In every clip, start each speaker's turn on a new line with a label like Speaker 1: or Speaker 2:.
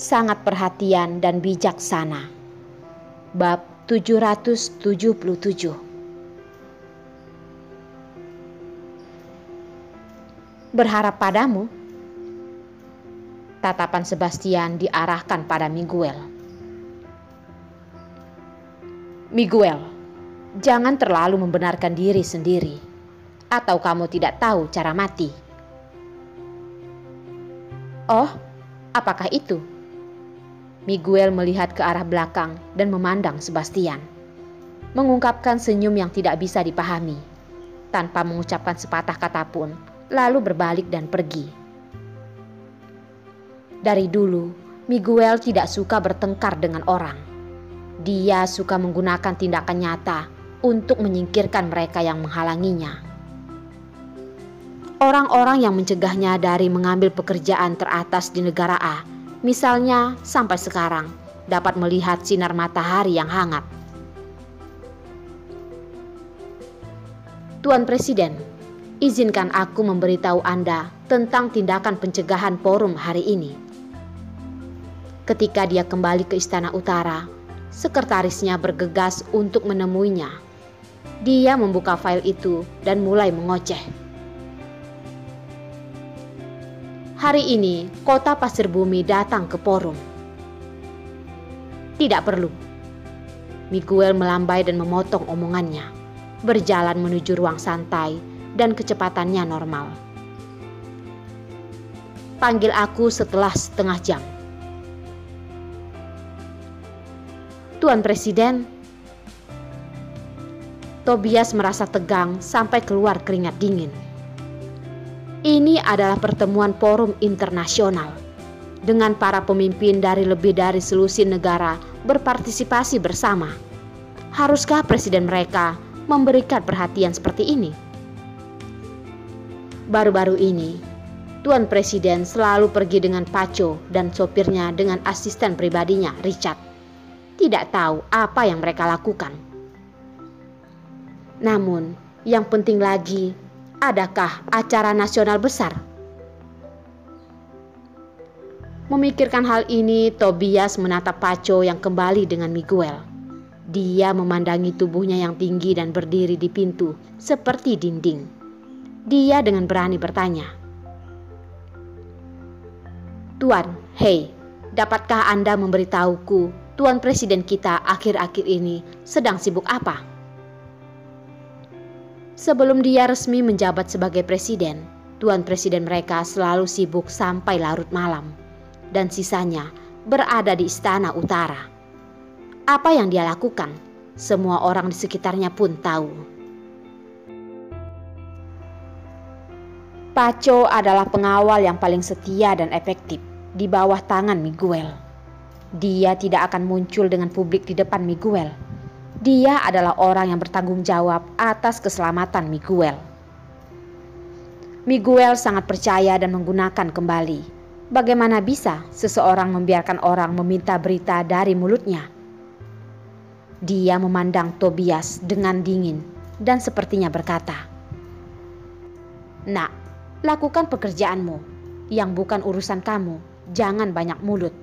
Speaker 1: sangat perhatian dan bijaksana. Bab 777. Berharap padamu. Tatapan Sebastian diarahkan pada Miguel. Miguel, jangan terlalu membenarkan diri sendiri. Atau kamu tidak tahu cara mati? Oh, apakah itu? Miguel melihat ke arah belakang dan memandang Sebastian, mengungkapkan senyum yang tidak bisa dipahami, tanpa mengucapkan sepatah kata pun, lalu berbalik dan pergi. Dari dulu, Miguel tidak suka bertengkar dengan orang. Dia suka menggunakan tindakan nyata untuk menyingkirkan mereka yang menghalanginya. Orang-orang yang mencegahnya dari mengambil pekerjaan teratas di negara A, misalnya sampai sekarang, dapat melihat sinar matahari yang hangat. Tuan Presiden, izinkan aku memberitahu Anda tentang tindakan pencegahan forum hari ini. Ketika dia kembali ke Istana Utara, sekretarisnya bergegas untuk menemuinya. Dia membuka file itu dan mulai mengoceh. Hari ini, kota Pasir Bumi datang ke forum. Tidak perlu. Miguel melambai dan memotong omongannya, berjalan menuju ruang santai dan kecepatannya normal. Panggil aku setelah setengah jam. Tuan Presiden. Tobias merasa tegang sampai keluar keringat dingin. Ini adalah pertemuan forum internasional dengan para pemimpin dari lebih dari selusin negara berpartisipasi bersama. Haruskah presiden mereka memberikan perhatian seperti ini? Baru-baru ini, Tuan Presiden selalu pergi dengan Paco dan sopirnya dengan asisten pribadinya, Richard. Tidak tahu apa yang mereka lakukan. Namun, yang penting lagi, adakah acara nasional besar? Memikirkan hal ini, Tobias menatap Paco yang kembali dengan Miguel. Dia memandangi tubuhnya yang tinggi dan berdiri di pintu seperti dinding. Dia dengan berani bertanya, Tuan, hei, dapatkah Anda memberitahuku Tuan Presiden kita akhir-akhir ini sedang sibuk apa? Sebelum dia resmi menjabat sebagai presiden, Tuan Presiden mereka selalu sibuk sampai larut malam, dan sisanya berada di Istana Utara. Apa yang dia lakukan, semua orang di sekitarnya pun tahu. Paco adalah pengawal yang paling setia dan efektif di bawah tangan Miguel. Dia tidak akan muncul dengan publik di depan Miguel. Dia adalah orang yang bertanggung jawab atas keselamatan Miguel. Miguel sangat percaya dan menggunakan kembali. Bagaimana bisa seseorang membiarkan orang meminta berita dari mulutnya? Dia memandang Tobias dengan dingin dan sepertinya berkata, Nak, lakukan pekerjaanmu. Yang bukan urusan kamu, jangan banyak mulut.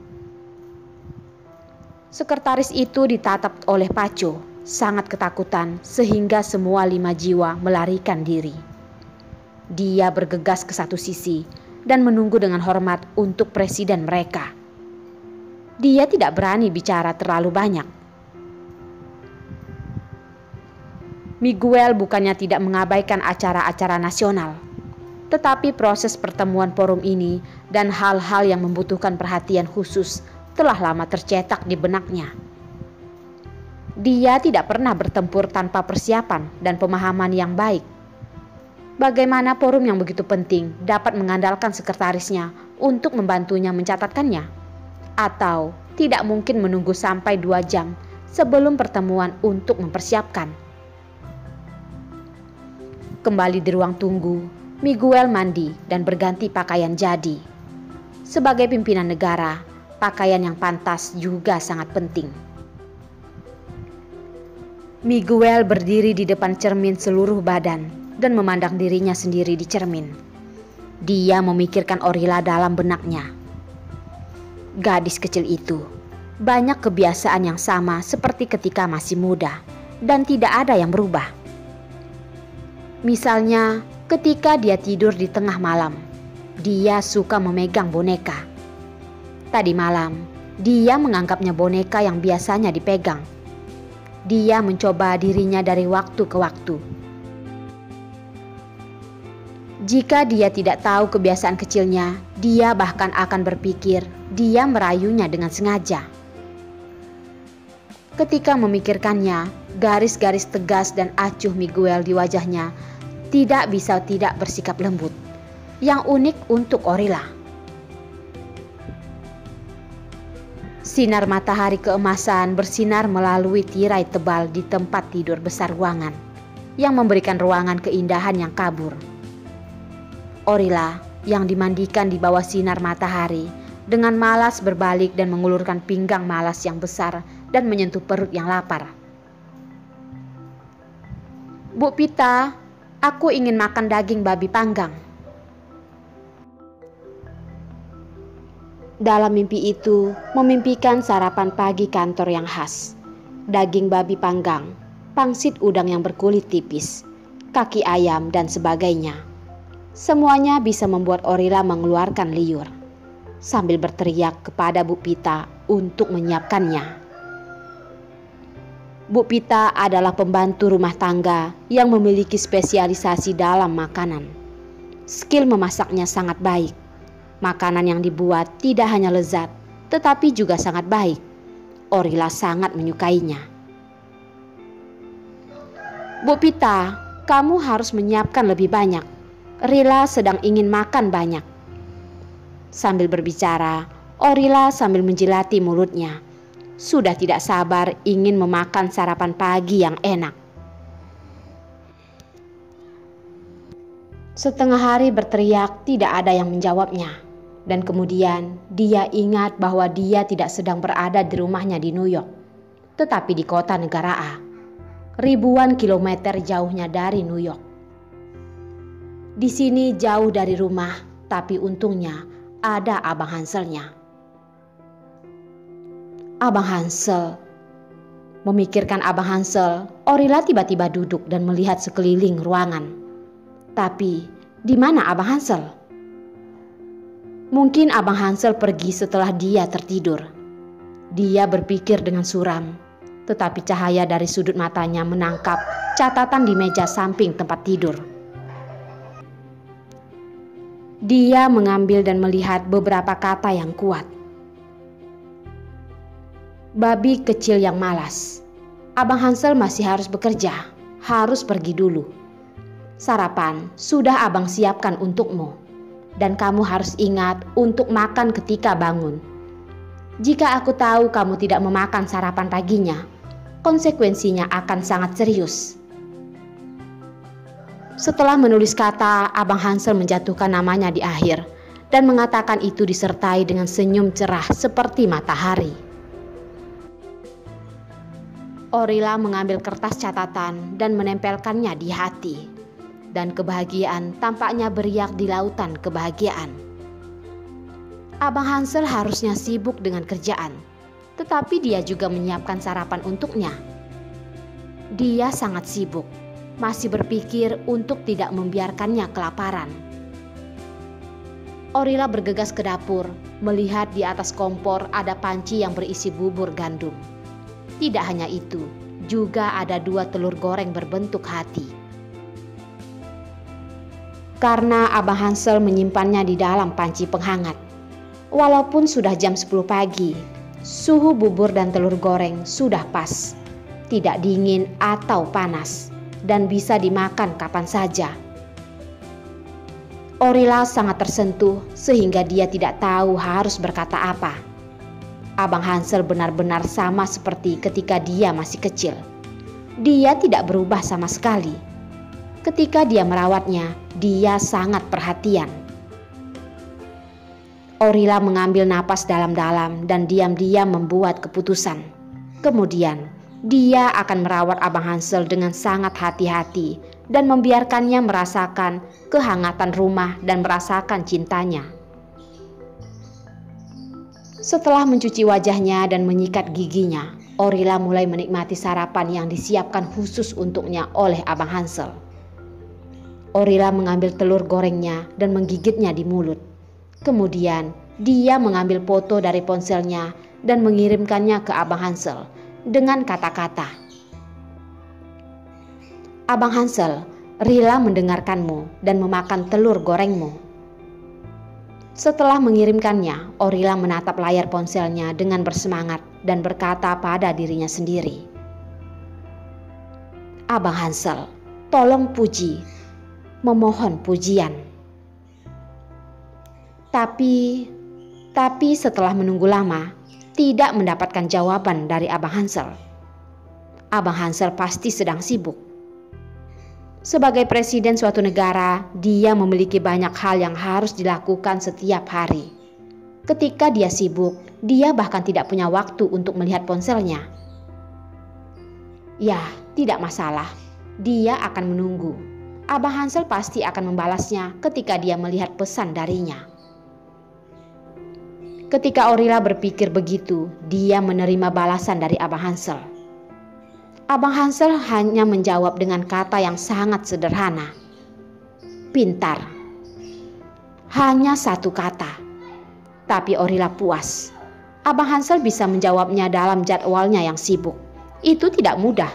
Speaker 1: Sekretaris itu ditatap oleh Paco, sangat ketakutan sehingga semua 5 jiwa melarikan diri. Dia bergegas ke satu sisi dan menunggu dengan hormat untuk presiden mereka. Dia tidak berani bicara terlalu banyak. Miguel bukannya tidak mengabaikan acara-acara nasional, tetapi proses pertemuan forum ini dan hal-hal yang membutuhkan perhatian khusus telah lama tercetak di benaknya. Dia tidak pernah bertempur tanpa persiapan dan pemahaman yang baik. Bagaimana forum yang begitu penting dapat mengandalkan sekretarisnya untuk membantunya mencatatkannya? Atau tidak mungkin menunggu sampai 2 jam sebelum pertemuan untuk mempersiapkan? Kembali di ruang tunggu, Miguel mandi dan berganti pakaian jadi. Sebagai pimpinan negara, pakaian yang pantas juga sangat penting. Miguel berdiri di depan cermin seluruh badan dan memandang dirinya sendiri di cermin. Dia memikirkan Orilla dalam benaknya. Gadis kecil itu banyak kebiasaan yang sama seperti ketika masih muda dan tidak ada yang berubah. Misalnya, ketika dia tidur di tengah malam, dia suka memegang boneka. Tadi malam, dia menganggapnya boneka yang biasanya dipegang. Dia mencoba dirinya dari waktu ke waktu. Jika dia tidak tahu kebiasaan kecilnya, dia bahkan akan berpikir dia merayunya dengan sengaja. Ketika memikirkannya, garis-garis tegas dan acuh Miguel di wajahnya tidak bisa tidak bersikap lembut. Yang unik untuk Orilla. Sinar matahari keemasan bersinar melalui tirai tebal di tempat tidur besar ruangan, yang memberikan ruangan keindahan yang kabur. Orilla yang dimandikan di bawah sinar matahari dengan malas berbalik dan mengulurkan pinggang malas yang besar dan menyentuh perut yang lapar. "Bu Pita, aku ingin makan daging babi panggang." Dalam mimpi itu, memimpikan sarapan pagi kantor yang khas. Daging babi panggang, pangsit udang yang berkulit tipis, kaki ayam dan sebagainya. Semuanya bisa membuat Orilla mengeluarkan liur, sambil berteriak kepada Bu Pita untuk menyiapkannya. Bu Pita adalah pembantu rumah tangga yang memiliki spesialisasi dalam makanan. Skill memasaknya sangat baik. Makanan yang dibuat tidak hanya lezat, tetapi juga sangat baik. Orilla sangat menyukainya. "Bu Pita, kamu harus menyiapkan lebih banyak. Rilla sedang ingin makan banyak." Sambil berbicara, Orilla sambil menjilati mulutnya. Sudah tidak sabar ingin memakan sarapan pagi yang enak. Setengah hari berteriak, tidak ada yang menjawabnya. Dan kemudian dia ingat bahwa dia tidak sedang berada di rumahnya di New York, tetapi di kota negara A, ribuan kilometer jauhnya dari New York. Di sini jauh dari rumah, tapi untungnya ada Abang Hanselnya. Abang Hansel. Memikirkan Abang Hansel, Orilla tiba-tiba duduk dan melihat sekeliling ruangan. Tapi di mana Abang Hansel? Mungkin Abang Hansel pergi setelah dia tertidur. Dia berpikir dengan suram, tetapi cahaya dari sudut matanya menangkap catatan di meja samping tempat tidur. Dia mengambil dan melihat beberapa kata yang kuat. Babi kecil yang malas. Abang Hansel masih harus bekerja, harus pergi dulu. Sarapan sudah abang siapkan untukmu. Dan kamu harus ingat untuk makan ketika bangun. Jika aku tahu kamu tidak memakan sarapan paginya, konsekuensinya akan sangat serius. Setelah menulis kata, Abang Hansel menjatuhkan namanya di akhir dan mengatakan itu disertai dengan senyum cerah seperti matahari. Orilla mengambil kertas catatan dan menempelkannya di hati. Dan kebahagiaan tampaknya beriak di lautan kebahagiaan. Abang Hansel harusnya sibuk dengan kerjaan, tetapi dia juga menyiapkan sarapan untuknya. Dia sangat sibuk, masih berpikir untuk tidak membiarkannya kelaparan. Orilla bergegas ke dapur, melihat di atas kompor ada panci yang berisi bubur gandum. Tidak hanya itu, juga ada 2 telur goreng berbentuk hati. Karena Abang Hansel menyimpannya di dalam panci penghangat. Walaupun sudah jam 10 pagi, suhu bubur dan telur goreng sudah pas. Tidak dingin atau panas, dan bisa dimakan kapan saja. Orilla sangat tersentuh sehingga dia tidak tahu harus berkata apa. Abang Hansel benar-benar sama seperti ketika dia masih kecil. Dia tidak berubah sama sekali. Ketika dia merawatnya, dia sangat perhatian. Orilla mengambil napas dalam-dalam dan diam-diam membuat keputusan. Kemudian, dia akan merawat Abang Hansel dengan sangat hati-hati dan membiarkannya merasakan kehangatan rumah dan merasakan cintanya. Setelah mencuci wajahnya dan menyikat giginya, Orila mulai menikmati sarapan yang disiapkan khusus untuknya oleh Abang Hansel. Orila mengambil telur gorengnya dan menggigitnya di mulut. Kemudian dia mengambil foto dari ponselnya dan mengirimkannya ke Abang Hansel dengan kata-kata, "Abang Hansel, Rila mendengarkanmu dan memakan telur gorengmu." Setelah mengirimkannya, Orila menatap layar ponselnya dengan bersemangat dan berkata pada dirinya sendiri, "Abang Hansel, tolong puji, memohon pujian." Tapi setelah menunggu lama, tidak mendapatkan jawaban dari Abang Hansel. Abang Hansel pasti sedang sibuk. Sebagai presiden suatu negara, dia memiliki banyak hal yang harus dilakukan setiap hari. Ketika dia sibuk, dia bahkan tidak punya waktu untuk melihat ponselnya. Ya, tidak masalah. Dia akan menunggu. Abang Hansel pasti akan membalasnya ketika dia melihat pesan darinya. Ketika Orila berpikir begitu, dia menerima balasan dari Abang Hansel. Abang Hansel hanya menjawab dengan kata yang sangat sederhana, "Pintar." Hanya satu kata. Tapi Orila puas. Abang Hansel bisa menjawabnya dalam jadwalnya yang sibuk. Itu tidak mudah.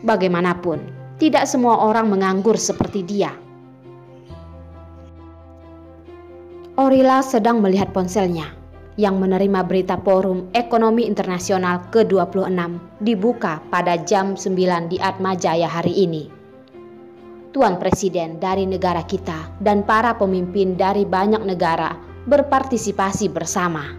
Speaker 1: Bagaimanapun, tidak semua orang menganggur seperti dia. Orila sedang melihat ponselnya yang menerima berita Forum Ekonomi Internasional ke-26 dibuka pada jam 9 di Atmajaya hari ini. Tuan Presiden dari negara kita dan para pemimpin dari banyak negara berpartisipasi bersama.